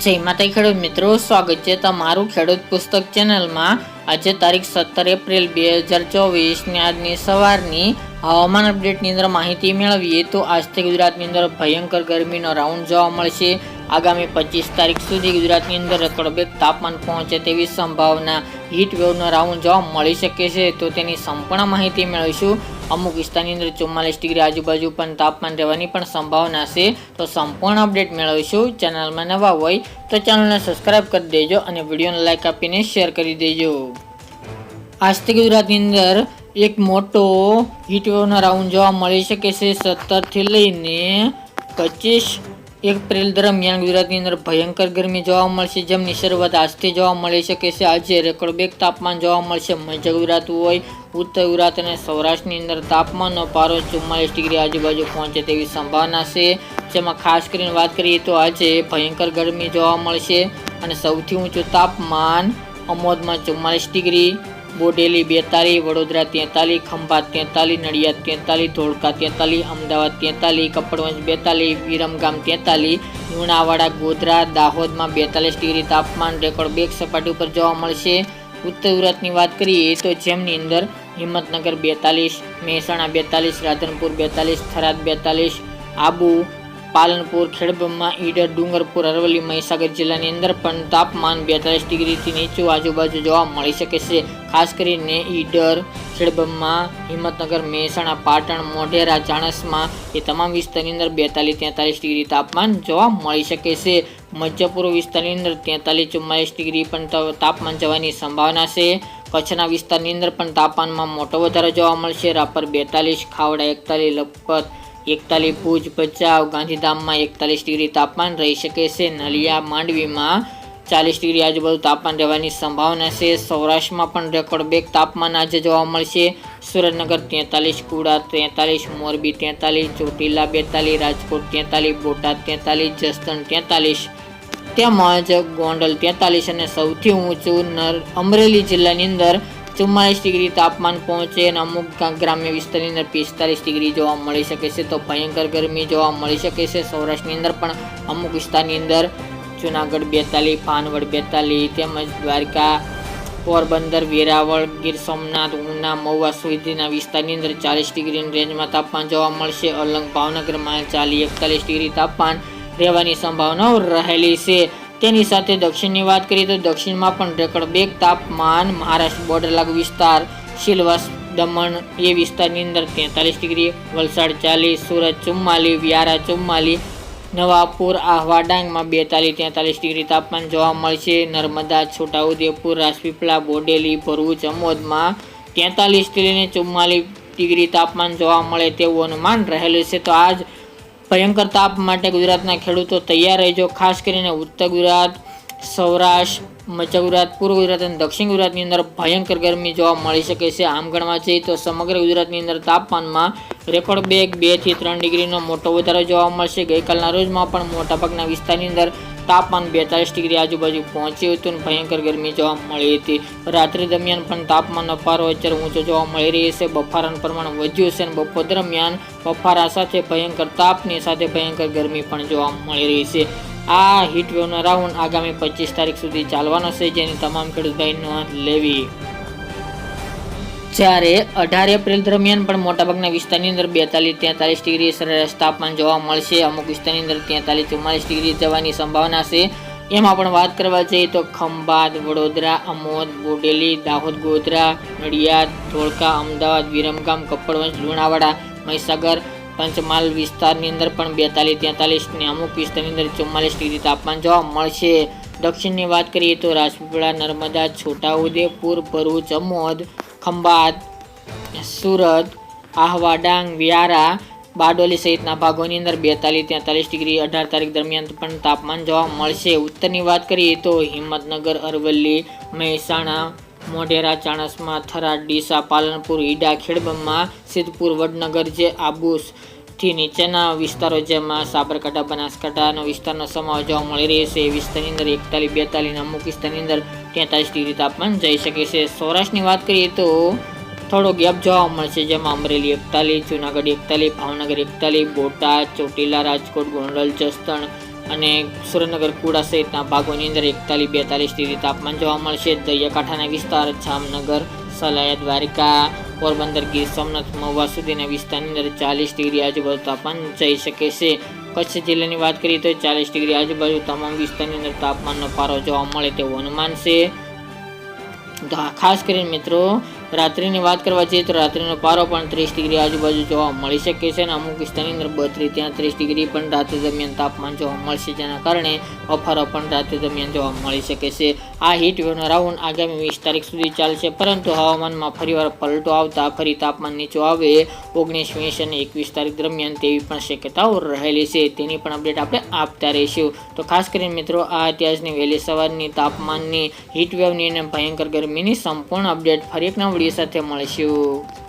જય માતા ખેડૂત મિત્રો, સ્વાગત છે તમારું ખેડૂત પુસ્તક ચેનલમાં। આજે તારીખ 17 એપ્રિલ 2024 ની આજની સવારની હવામાન અપડેટની અંદર માહિતી મેળવીએ તો આજથી ગુજરાતની અંદર ભયંકર ગરમીનો રાઉન્ડ જોવા મળશે। આગામી 25 તારીખ સુધી ગુજરાતની અંદર રેકોર્ડ તાપમાન પહોંચે તેવી સંભાવના, હીટ વેવનો રાઉન્ડ જોવા મળી શકે છે, તો તેની સંપૂર્ણ માહિતી મેળવીશું। અમુક વિસ્તારની અંદર 44 ડિગ્રી આજુબાજુ પણ તાપમાન રહેવાની પણ સંભાવના છે, તો સંપૂર્ણ અપડેટ મેળવીશું। ચેનલમાં નવા હોય તો ચેનલને સબસ્ક્રાઇબ કરી દેજો અને વિડીયોને લાઇક આપીને શેર કરી દેજો। આજથી ગુજરાતની અંદર એક મોટો હીટ વેવનો રાઉન્ડ જોવા મળી શકે છે। 17 થી લઈને 25 એપ્રિલ દરમિયાન ગુજરાતની અંદર ભયંકર ગરમી જોવા મળશે, જેમની શરૂઆત આજથી જોવા મળી શકે છે। આજે રેકોર્ડ બ્રેક તાપમાન જોવા મળશે। મધ્ય ગુજરાત હોય, ઉત્તર ગુજરાત અને સૌરાષ્ટ્રની અંદર તાપમાનનો પારો 44 ડિગ્રી આજુબાજુ પહોંચે તેવી સંભાવના છે, જેમાં ખાસ કરીને વાત કરીએ તો આજે ભયંકર ગરમી જોવા મળશે અને સૌથી ઊંચું તાપમાન અમોદમાં 44 ડિગ્રી, બોડેલી 42, વડોદરા 43, ખંભાત 43, નડિયાદ 43, ધોળકા 43, અમદાવાદ 43, કપડવંજ 42, વિરમગામ 43, લુણાવાડા, ગોધરા, દાહોદમાં 42 ડિગ્રી તાપમાન રેકોર્ડ બ્રેક સપાટી ઉપર જોવા મળશે। ઉત્તર ગુજરાતની વાત કરીએ તો જેમની અંદર હિંમતનગર 42, મહેસાણા 42, રાધનપુર 42, થરાદ 42, આબુ, પાલનપુર, ખેડબ્રહ્મા, ઈડર, ડુંગરપુર, અરવલ્લી, મહીસાગર જિલ્લાની અંદર પણ તાપમાન 42 ડિગ્રીથી નીચું આજુબાજુ જોવા મળી શકે છે। ખાસ કરીને ઈડર, ખેડબ્રહ્મા, હિંમતનગર, મહેસાણા, પાટણ, મોઢેરા, ચાણસ્મા એ તમામ વિસ્તારની અંદર 42-43 ડિગ્રી તાપમાન જોવા મળી શકે છે। મધ્ય પૂર્વ વિસ્તારની અંદર 43-44 ડિગ્રી પણ તાપમાન જવાની સંભાવના છે। કચ્છના વિસ્તારની અંદર પણ તાપમાનમાં મોટો વધારો જોવા મળશે। રાપર 42, ખાવડા 41, લખપત 41, ભુજ, ભચાઉ, ગાંધીધામમાં 41 ડિગ્રી તાપમાન રહી શકે છે। નલિયા, માંડવીમાં 40 ડિગ્રી આજુબાજુ તાપમાન રહેવાની સંભાવના છે। સૌરાષ્ટ્રમાં પણ રેકોર્ડ બ્રેક તાપમાન આજે જોવા મળશે। સુરેન્દ્રનગર 43, કુડા 43, મોરબી 43, ચોટીલા 42, રાજકોટ 43, બોટાદ 43, જસદણ 43 તેમજ ગોંડલ 43 અને સૌથી ઊંચું અમરેલી જિલ્લાની અંદર 44 ડિગ્રી તાપમાન પહોંચે અને અમુક ગ્રામ્ય વિસ્તારની અંદર 45 ડિગ્રી જોવા મળી શકે છે, તો ભયંકર ગરમી જોવા મળી શકે છે। સૌરાષ્ટ્રની અંદર પણ અમુક વિસ્તારની અંદર જુનાગઢ 42, ભાનવડ 42 તેમજ દ્વારકા, પોરબંદર, વેરાવળ, ગીર સોમનાથ, ઉના, મહુવા સુધીના વિસ્તારની અંદર 40 ડિગ્રીની રેન્જમાં તાપમાન જોવા મળશે। અલંગ, ભાવનગરમાં 41 ડિગ્રી તાપમાન રહેવાની સંભાવનાઓ રહેલી છે। તેની સાથે દક્ષિણની વાત કરીએ તો દક્ષિણમાં પણ રેકોર્ડ બ્રેક તાપમાન મહારાષ્ટ્ર બોર્ડર લાગુ વિસ્તાર, સિલવાસ, દમણ એ વિસ્તારની અંદર 43 ડિગ્રી, વલસાડ 40, સુરત 44, વ્યારા 44, નવાપુર, આહવા, ડાંગમાં 42-43 ડિગ્રી તાપમાન જોવા મળશે। નર્મદા, છોટાઉદેપુર, રાજપીપળા, બોડેલી, ભરૂચ, અમોદમાં 43 થી લઈને 44 ડિગ્રી તાપમાન જોવા મળે તેવું અનુમાન રહેલું છે। તો આજ ભયંકર તાપ માટે ગુજરાતના ખેડૂતો તૈયાર રહેજો। ખાસ કરીને ઉત્તર ગુજરાત, સૌરાષ્ટ્ર, મધ્ય ગુજરાત, પૂર્વ ગુજરાત અને દક્ષિણ ગુજરાતની અંદર ભયંકર ગરમી જોવા મળી શકે છે। આમ ગણવા જઈએ તો સમગ્ર ગુજરાતની અંદર તાપમાનમાં રેકોર્ડ બ્રેક 2 થી 3 ડિગ્રીનો મોટો વધારો જોવા મળશે। ગઈકાલના રોજમાં પણ મોટાભાગના વિસ્તારની અંદર તાપમાન 42 ડિગ્રી આજુબાજુ પહોંચ્યું હતું અને ભયંકર ગરમી જોવા મળી હતી। રાત્રિ દરમિયાન પણ તાપમાનનો પારો અત્યારે ઊંચો જોવા મળી રહ્યો છે। બફારાનું પ્રમાણ વધ્યું છે અને બપોર દરમિયાન બફારા સાથે ભયંકર તાપની સાથે ભયંકર ગરમી પણ જોવા મળી રહી છે। આ હીટ વેવનો રાઉન્ડ આગામી 25 તારીખ સુધી ચાલવાનો છે, જેની તમામ ખેડૂત ભાઈ નોંધ લેવી। જ્યારે 18 એપ્રિલ દરમિયાન પણ મોટાભાગના વિસ્તારની અંદર 42-43 ડિગ્રી સરેરાશ તાપમાન જોવા મળશે। અમુક વિસ્તારની અંદર 43-44 ડિગ્રી જવાની સંભાવના છે। એમાં પણ વાત કરવા જઈએ તો ખંભાત, વડોદરા, અમોદ, બોડેલી, દાહોદ, ગોધરા, નડિયાદ, ધોળકા, અમદાવાદ, વિરમગામ, કપડવંજ, લુણાવાડા, મહીસાગર, પંચમહાલ વિસ્તારની અંદર પણ 42-43 ને અમુક વિસ્તારની અંદર 44 ડિગ્રી તાપમાન જોવા મળશે। દક્ષિણની વાત કરીએ તો રાજપીપળા, નર્મદા, છોટાઉદેપુર, ભરૂચ, અમોદ, ખંભાત, સુરત, આહવા, ડાંગ, વ્યારા, બારડોલી સહિતના ભાગોની અંદર 42-43 ડિગ્રી 18 તારીખ દરમિયાન પણ તાપમાન જોવા મળશે। ઉત્તરની વાત કરીએ તો હિંમતનગર, અરવલ્લી, મહેસાણા, મોઢેરા, ચાણસ્મા, થરાદ, ડીસા, પાલનપુર, ઈડા, ખેડબ્રહ્મા, સિદ્ધપુર, વડનગર જે આબુથી નીચેના વિસ્તારો જેમાં સાબરકાંઠા, બનાસકાંઠાનો વિસ્તારનો સમાવેશ જોવા મળી રહ્યો છે, એ વિસ્તારની અંદર 41-42 અમુક વિસ્તારની અંદર 43 ડિગ્રી તાપમાન જઈ શકે છે। સૌરાષ્ટ્રની વાત કરીએ તો થોડો ગેપ જોવા મળશે, જેમાં અમરેલી 41, જુનાગઢ 41, ભાવનગર 41, બોટાદ, ચોટીલા, રાજકોટ, ગોંડલ, જસદણ અને સુરેન્દ્રનગર કુડા સહિતના ભાગોની અંદર 41-42 ડિગ્રી તાપમાન જોવા મળશે. દરિયાકાંઠાના વિસ્તાર જામનગર, સલાયા, દ્વારિકા, પોરબંદર, ગીર સોમનાથ, મહુવા સુધીના વિસ્તારની અંદર 40 ડિગ્રી આજુબાજુ તાપમાન જઈ શકે છે. કચ્છ જિલ્લાની વાત કરીએ તો 40 ડિગ્રી આજુબાજુ તમામ વિસ્તારની અંદર તાપમાનનો પારો જોવા મળે તેવું અનુમાન છે. તો ખાસ કરીને મિત્રો રાત્રિની વાત કરવા જઈએ તો રાત્રિનો પારો પણ 30 ડિગ્રી આજુબાજુ જોવા મળી શકે છે અને અમુક વિસ્તારની અંદર 32-33 ડિગ્રી પણ રાત્રિ દરમિયાન તાપમાન જોવા મળશે, જેના કારણે બફારો પણ રાત્રિ દરમિયાન જોવા મળી શકે છે. આ હીટ વેવનો રાઉન્ડ આગામી 20 તારીખ સુધી ચાલશે, પરંતુ હવામાનમાં ફરીવાર પલટો આવતા ફરી તાપમાન નીચું આવે 19, 20 અને 21 તારીખ દરમિયાન તેવી પણ શક્યતાઓ રહેલી છે. તેની પણ અપડેટ આપણે આપતા રહીશું. તો ખાસ કરીને મિત્રો આ અત્યારની વહેલી સવારની તાપમાનની હીટ વેવની અને ભયંકર ગરમીની સંપૂર્ણ અપડેટ ફરી એક નવા વિડીયો સાથે મળીશું.